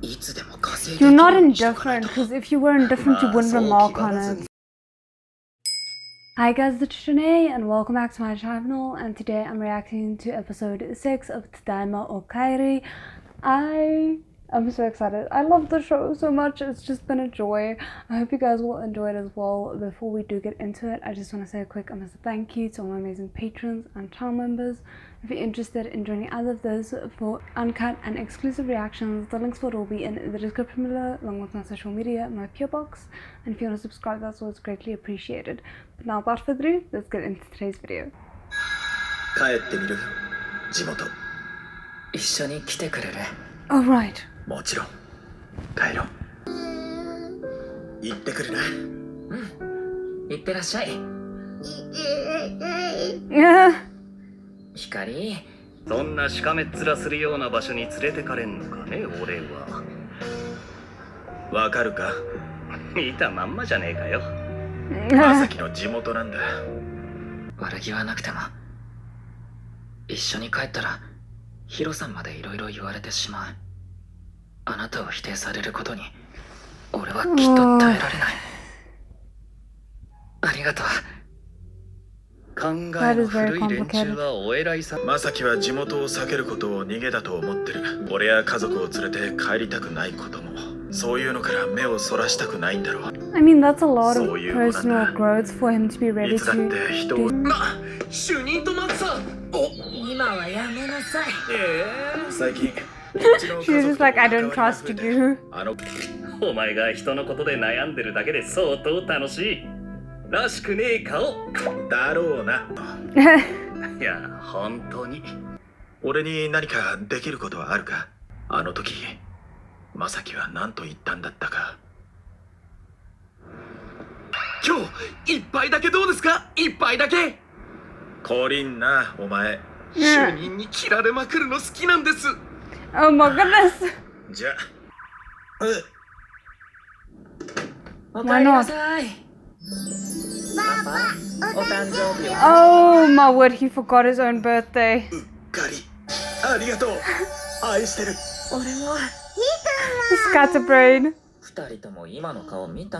You're not indifferent, because if you were indifferent, you wouldn't remark on it. Hi guys, it's Shanae and welcome back to my channel, and today I'm reacting to episode 6 of Tadaima, Okaeri. I'm so excited. I love the show so much. It's just been a joy. I hope you guys will enjoy it as well. Before we do get into it, I just want to say a quick thank you to all my amazing patrons and channel members. If you're interested in joining either of those for uncut and exclusive reactions, the links for it will be in the description below, along with my social media and my PO box. And if you want to subscribe, that's always greatly appreciated. But now, without further ado, let's get into today's video. 帰ってみる地元一緒に来てくれる Alright. もちろん帰ろう行ってくるな行ってらっしゃい Yeah. 光そんなしかめっ面するような場所に連れてかれんのかね俺はわかるか見たまんまじゃねえかよまさきの地元なんだ悪気はなくても一緒に帰ったらヒロさんまでいろいろ言われてしまうあなたを否定されることに俺はきっと耐えられないありがとう考えの古い連中はお偉いさまさきは地元を避けることを逃げだと思ってる俺や家族を連れて帰りたくないこともそういうのから目をそらしたくないんだろう I mean, that's a lot of personal growth for him to be ready いつだって人を 主任となってさ今はやめなさい最近 She's just like, I don't trust you. お前が人のことで悩んでるだけで相当楽しいらしくねえ顔だろうな。いや本当に俺に何かできることはあるかあの時まさきは何と言ったんだったか今日一杯だけどうですか一杯だけコリンなお前主任に切られまくるの好きなんです Oh my goodness. じゃおかえりなさいパパお誕生日を Oh my word, he forgot his own birthday. うっかりありがとう愛してる俺も Scatterbrain. 二人とも今の顔見た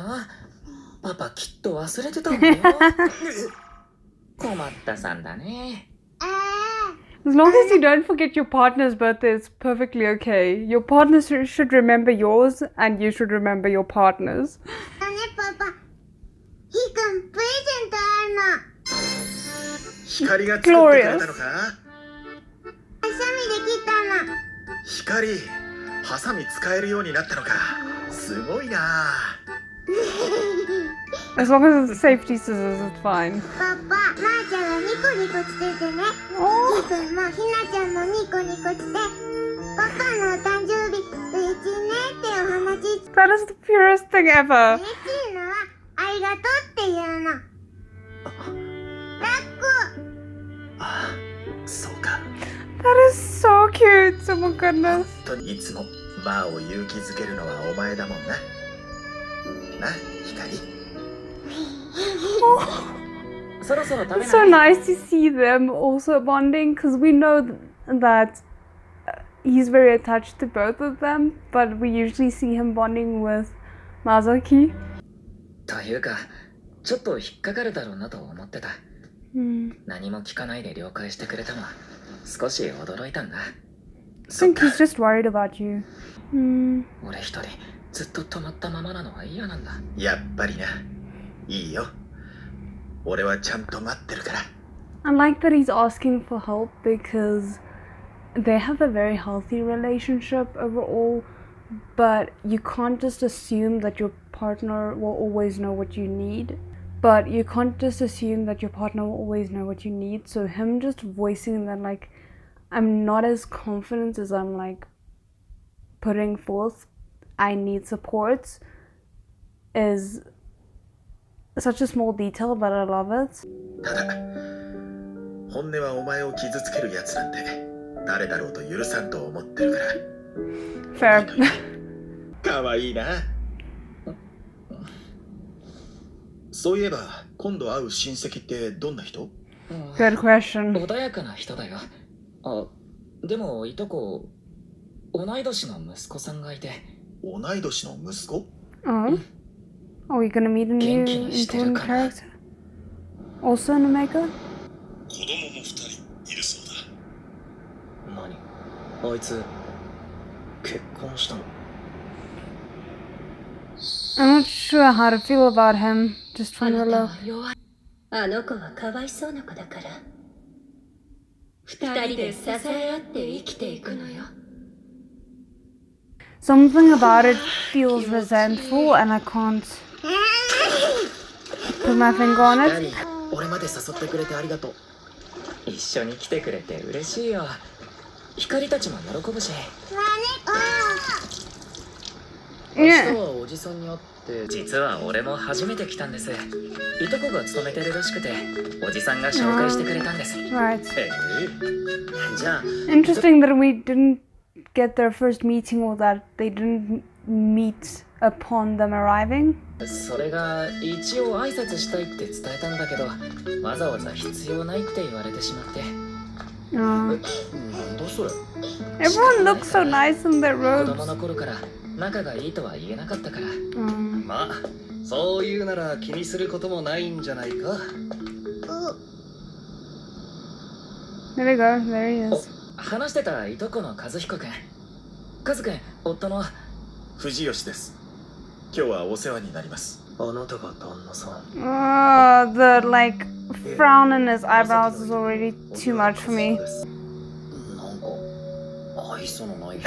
パパきっと忘れてたんだよ困ったさんだね As long as you don't forget your partner's birthday, it's perfectly okay. Your partner should remember yours, and you should remember your partner's. 光が作ってくれたのか光ハサミ使えるようになったのかすごいな As long as it's safety scissors, it's fine. パパ、まーちゃんはニコニコしててね。ひーくんもひなちゃんもニコニコしてパパのお誕生日嬉しいねってお話 That is the purest thing ever. 嬉しいのはありがとうっていうの抱っこああそうか That is so cute. Oh my goodness. いつもマーを勇気づけるのはお前だもんなな光 It's so nice to see them also bonding, because we know that he's very attached to both of them, but we usually see him bonding with Mazaki. というかちょっと引っかかるだろうなと思ってた、何も聞かないで了解してくれたのは少し驚いたんだ I think he's just worried about you. 俺一人ずっと止まったままなのは嫌なんだやっぱりないいよ俺はちゃんと待ってるから I like that he's asking for help because they have a very healthy relationship overall, but you can't just assume that your partner will always know what you need. But you can't just assume that your partner will always know what you need. So him just voicing that, like, I'm not as confident as I'm like putting forth, I need support, is such a small detail, but I love it. ただ本音はお前を傷つけるやつなんて誰だろうと許さんと思ってるから Fair. かわいいなそういえば今度会う親戚ってどんな人 Good question. 穏やかな人だよあでもいとこ同い年の息子さんがいて。同い年の息子？ Oh. Are we gonna meet a new important character? Also an Omega? 子供も2人いるそうだ。何？あいつ結婚したの？ I'm not sure how to feel about him, just あ from な the た look. は弱い。あの子はかわいそうな子だから。二人で支え合って生きていくのよ。Something about it feels resentful and I can't put my finger on ダ it. ディ、俺まで誘ってくれてありがとう。一緒に来てくれて嬉しいよ。光たちも喜ぶし。明日 Yeah. はおじさんに会って、実は俺も初めて来たんです。いとこが勤めてるらしくて、おじさんが紹介してくれたんです。Right. じゃあ、 Interesting that we didn't get their first meeting or that they didn't meet upon them arriving. それが一応挨拶したいって伝えたんだけど、わざわざ必要ないって言われてしまって。なんだそれ。 Everyone looks so nice in their 子 robes. 供の頃から仲がいいとは言えなかったから。まあそういうなら気にすることもないんじゃないか。 There we go, there he is. 話してたいとこの和彦くん。和くん、夫の。藤吉です。今日はお世話になります。あなたが旦那さん。The like frown in his eyebrows is already too much for me. なんか愛想のない。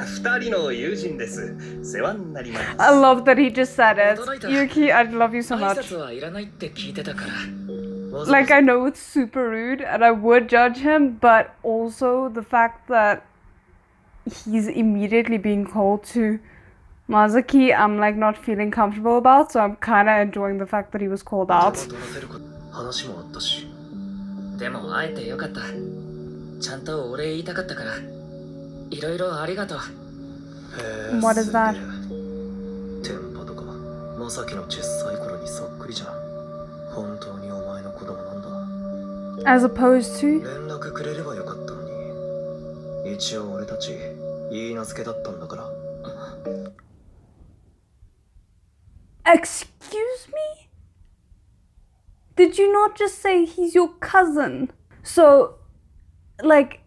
二人の友人です。世話になります。 I love that he just said it. Yuki, I love you so 挨 much. 拶はいらないって聞いてたから。 Like, I know it's super rude and I would judge him, but also the fact that he's immediately being called to Mazaki, I'm like not feeling comfortable about, so I'm kind of enjoying the fact that he was called out. 話もあったし。でも会えてよかった。ちゃんとお礼言いたかったから。いろいろありがとう。 What is that? テンパとか、まさきの小さい頃にそっくりじゃん。本当にお前の子供なんだ。 As opposed to? 連絡くれればよかったのに。一応俺たち、いい名付けだったんだから。Excuse me? Did you not just say he's your cousin? So, like,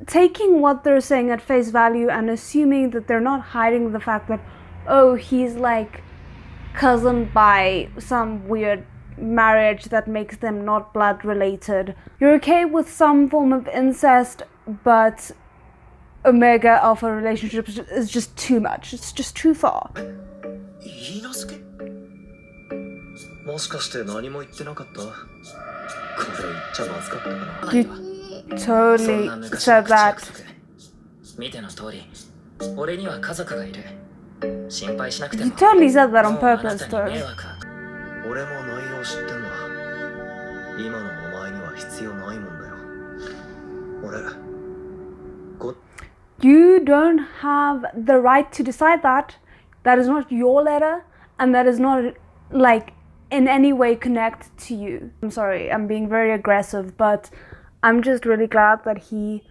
taking what they're saying at face value and assuming that they're not hiding the fact that, oh, he's like cousin by some weird marriage that makes them not blood related. You're okay with some form of incest, but Omega Alpha relationship is just too much. It's just too far. いい名付け？もしかして何も言ってなかった？これ言っちゃまずかったかな。 You totally said that. 見ての通り、俺には家族がいる。心配しなくて You も。 totally said that on もうあな purpose, たに though. 迷惑は。俺も内容知ってんだ。今のお前には必要ないもんだよ。俺、You don't have the right to decide that. That is not your letter, and that is not like in any way connected to you. I'm sorry, I'm being very aggressive, but I'm just really glad that he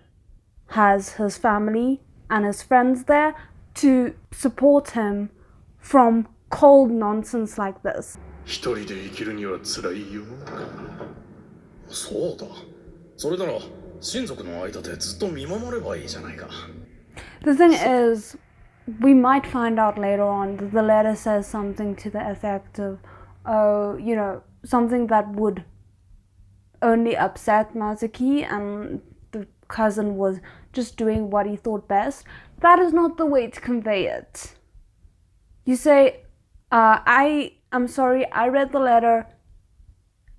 has his family and his friends there to support him from cold nonsense like this. 一人で生きるには辛いよ。そうだ。それなら親族の間でずっと見守ればいいじゃないか。The thing is, we might find out later on that the letter says something to the effect of, oh, you know, something that would only upset Mazuki, and the cousin was just doing what he thought best. That is not the way to convey it. You say, I'm sorry, I read the letter.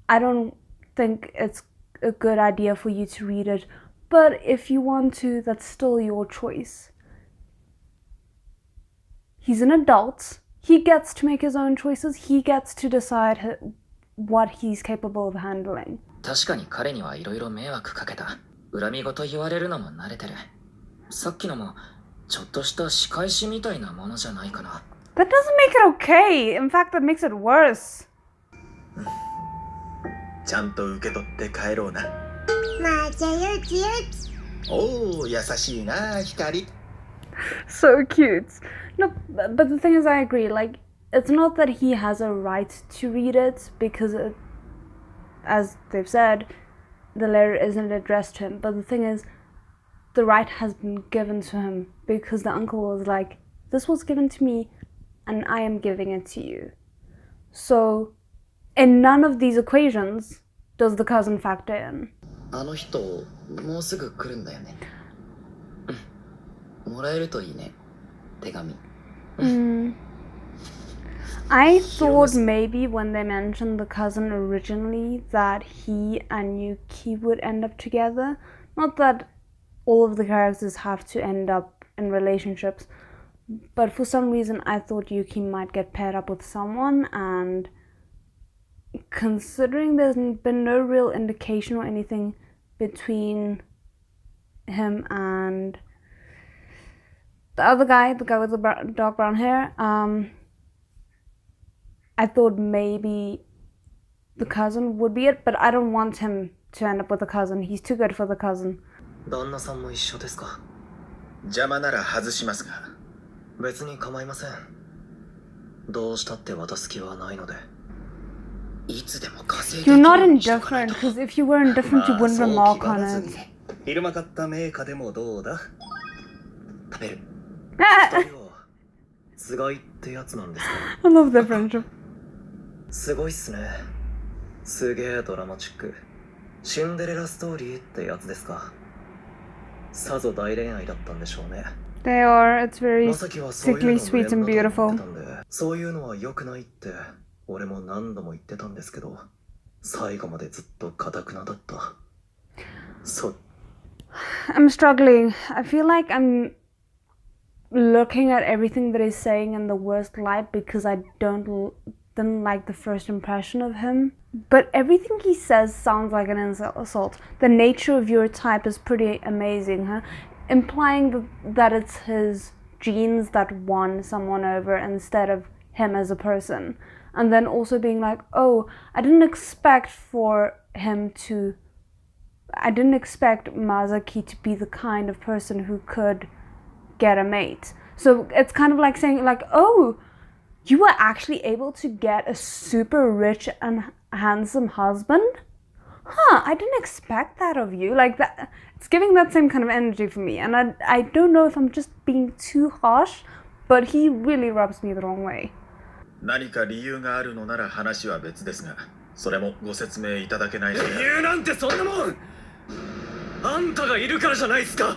I don't think it's a good idea for you to read it, but if you want to, that's still your choice. He's an adult. He gets to make his own choices. He gets to decide what he's capable of handling. 確かに彼にはいろいろ迷惑かけた。恨み事言われるのも慣れてる。さっきのもちょっとした仕返しみたいなものじゃないかな。That doesn't make it okay. In fact, that makes it worse. ちゃんと受け取って帰ろうな。まあじゃゆちゆち。おお、優しいな、光。So cute. No, but the thing is, I agree. Like, it's not that he has a right to read it because, as they've said, the letter isn't addressed to him. But the thing is, the right has been given to him because the uncle was like, this was given to me and I am giving it to you. So, in none of these equations does the cousin factor in. あの人もうすぐ来るんだよね。もらえるといいね、手紙。I thought maybe when they mentioned the cousin originally that he and Yuki would end up together. Not that all of the characters have to end up in relationships, but for some reason I thought Yuki might get paired up with someone, and considering there's been no real indication or anything between him and the other guy, the guy with the dark brown hair, I thought maybe the cousin would be it, but I don't want him to end up with the cousin. He's too good for the cousin. 旦那さんも一緒ですか？邪魔なら外しますが。別に構いません。どうしたって渡す気はないので。いつでも稼いで You're not indifferent, because if you were indifferent, you wouldn't remark on it. 昼間買ったメーカーでもどうだ？食べる。二人はつがいってやつなんですか？ I love their friendship. すごいっすね。すげえドラマチック。シンデレラストーリーってやつですか？さぞ大恋愛だったんでしょうね。They are. It's very まさきはそういうの sickly を sweet and 連打と思 beautiful. ってたんで、そういうのは良くないって俺も何度も言ってたんですけど、最後までずっと堅くなだった。そう。I'm struggling. I feel like I'm looking at everything that he's saying in the worst light because I didn't like the first impression of him. But everything he says sounds like an insult. The nature of your type is pretty amazing, huh? Implying that it's his genes that won someone over instead of him as a person. And then also being like, oh, I didn't expect Mazaki to be the kind of person who could get a mate. So it's kind of like saying like, oh, you were actually able to get a super rich and handsome husband? Huh, I didn't expect that of you. Like that, it's giving that same kind of energy for me. And I don't know if I'm just being too harsh, but he really rubs me the wrong way. 何か理由があるのなら話は別ですが、それもご説明いただけないので。理由なんてそんなもん。あんたがいるからじゃないですか。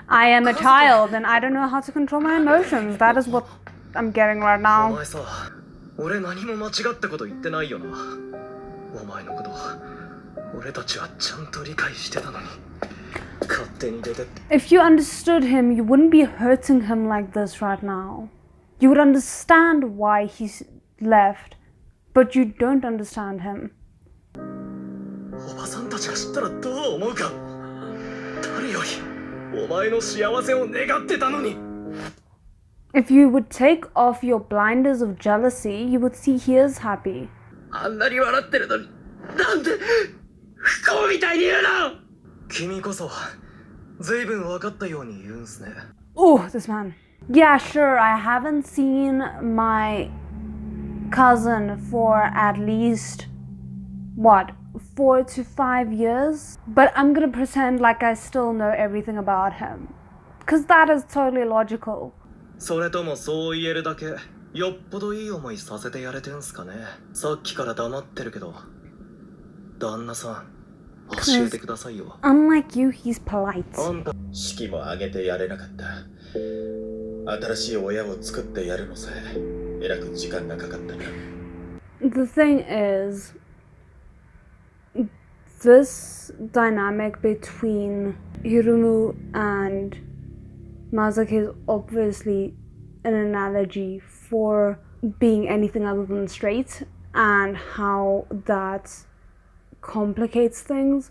I am a child and I don't know how to control my emotions. That is what I'm getting right お now. 前さ、俺何も間違ったこと言ってないよな。お前のこと俺たちはちゃんと理解してたのに。勝手に出てって。If you understood him, you wouldn't be hurting him like this right now. You would understand why he's left, but you don't understand him. おばさんたちが知ったらどう思うか。誰よりお前の幸せを願ってたのに。If you would take off your blinders of jealousy, you would see he is happy. あんなに笑ってるのに、なんで不幸みたいに言うの。君こそずいぶん分かったように言うんすね。 Oh, this man. Yeah, sure, I haven't seen my cousin for at least, 4 to 5 years? But I'm gonna pretend like I still know everything about him. Because that is totally logical. それともそう言えるだけよっぽどいい思いさせてやれてんすかね。さっきから黙ってるけど、旦那さん教えてくださいよ。 Unlike you, he's polite. あんた式も挙げてやれなかった。新しい親を作ってやるのさえ、えらく時間がかかったな。The thing is, this dynamic between Hirumu and Masaki is obviously an analogy for being anything other than straight and how that complicates things.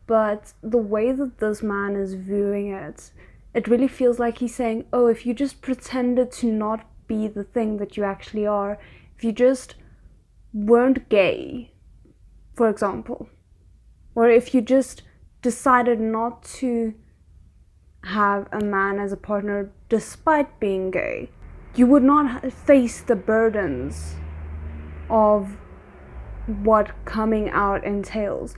But the way that this man is viewing it, it really feels like he's saying, oh, if you just pretended to not be the thing that you actually are, if you just weren't gay, for example, or if you just decided not to have a man as a partner despite being gay, you would not face the burdens of what coming out entails.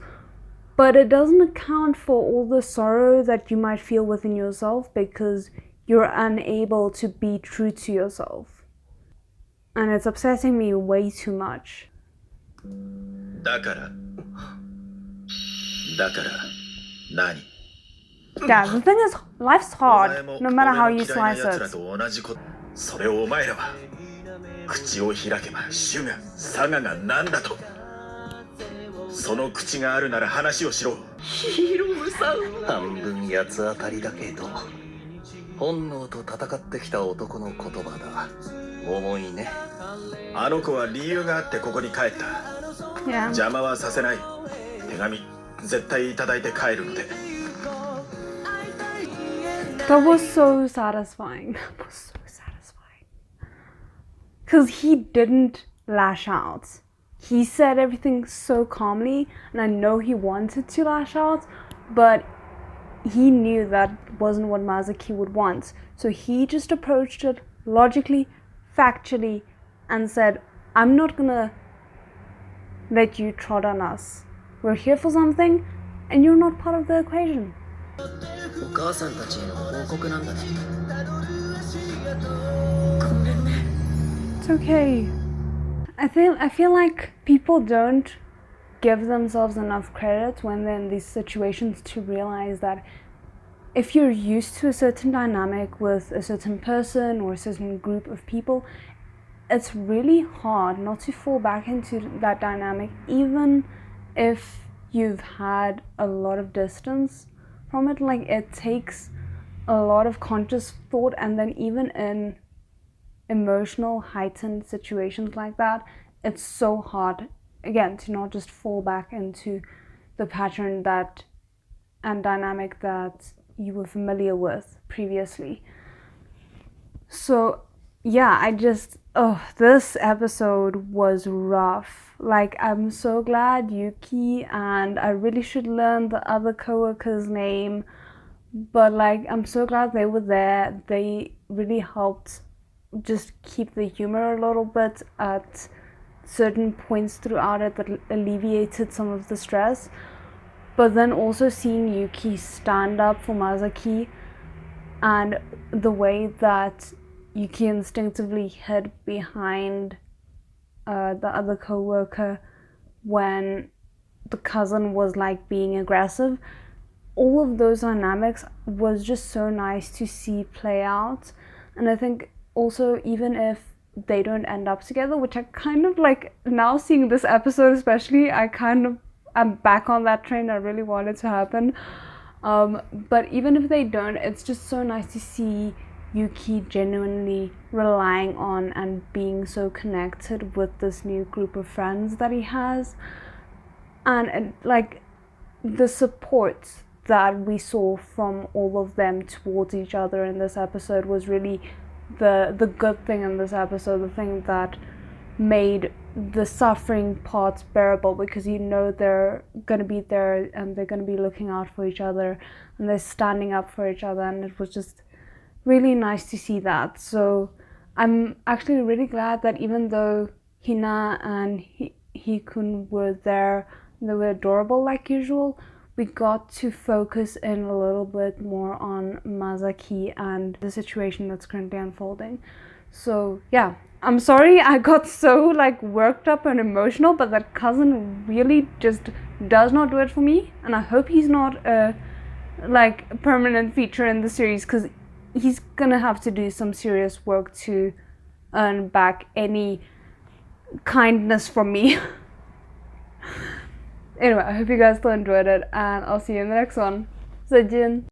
But it doesn't account for all the sorrow that you might feel within yourself because you're unable to be true to yourself. And it's upsetting me way too much. だから何 Yeah, the thing is, life's hard, no matter how you slice it. それをお前らは口を開けば主が佐賀が何だと。その口があるなら話をしろ。ヒロムさん、半分八つ当たりだけど本能と戦ってきた男の言葉だ。重いね。あの子は理由があってここに帰った。Yeah. 邪魔はさせない。手紙絶対いただいて帰るので。That was so satisfying. That was so satisfying. Because he didn't lash out. He said everything so calmly, and I know he wanted to lash out, but he knew that wasn't what Mazaki would want. So he just approached it logically, factually, and said, I'm not gonna let you trot on us. We're here for something, and you're not part of the equation. お母さんたちへの報告なんだね。It's okay. I feel like people don't give themselves enough credit when they're in these situations to realize that if you're used to a certain dynamic with a certain person or a certain group of people, it's really hard not to fall back into that dynamic, even if you've had a lot of distance from it. Like, it takes a lot of conscious thought, and then even in emotional heightened situations like that, it's so hard again to not just fall back into the pattern that and dynamic that you were familiar with previously. So yeah, this episode was rough. Like, I'm so glad Yuki, and I really should learn the other coworker's name, but like, I'm so glad they were there. They really helped just keep the humor a little bit at certain points throughout it that alleviated some of the stress. But then also seeing Yuki stand up for Mazaki, and the way that Yuki instinctively hid behind the other coworker when the cousin was like being aggressive, all of those dynamics was just so nice to see play out. And I think also, even if they don't end up together, which I kind of like now seeing this episode especially, I'm back on that train. I really want it to happen. But even if they don't, it's just so nice to see Yuki genuinely relying on and being so connected with this new group of friends that he has. And like, the support that we saw from all of them towards each other in this episode was really the good thing in this episode, the thing that made the suffering parts bearable, because you know they're gonna be there and they're gonna be looking out for each other and they're standing up for each other, and it was just really nice to see that. So I'm actually really glad that even though Hina and Hikun were there, they were adorable like usual, we got to focus in a little bit more on Mazaki and the situation that's currently unfolding. So yeah, I'm sorry I got so like worked up and emotional, but that cousin really just does not do it for me, and I hope he's not a like permanent feature in the series, because he's gonna have to do some serious work to earn back any kindness from me. Anyway, I hope you guys still enjoyed it, and I'll see you in the next one. 再见.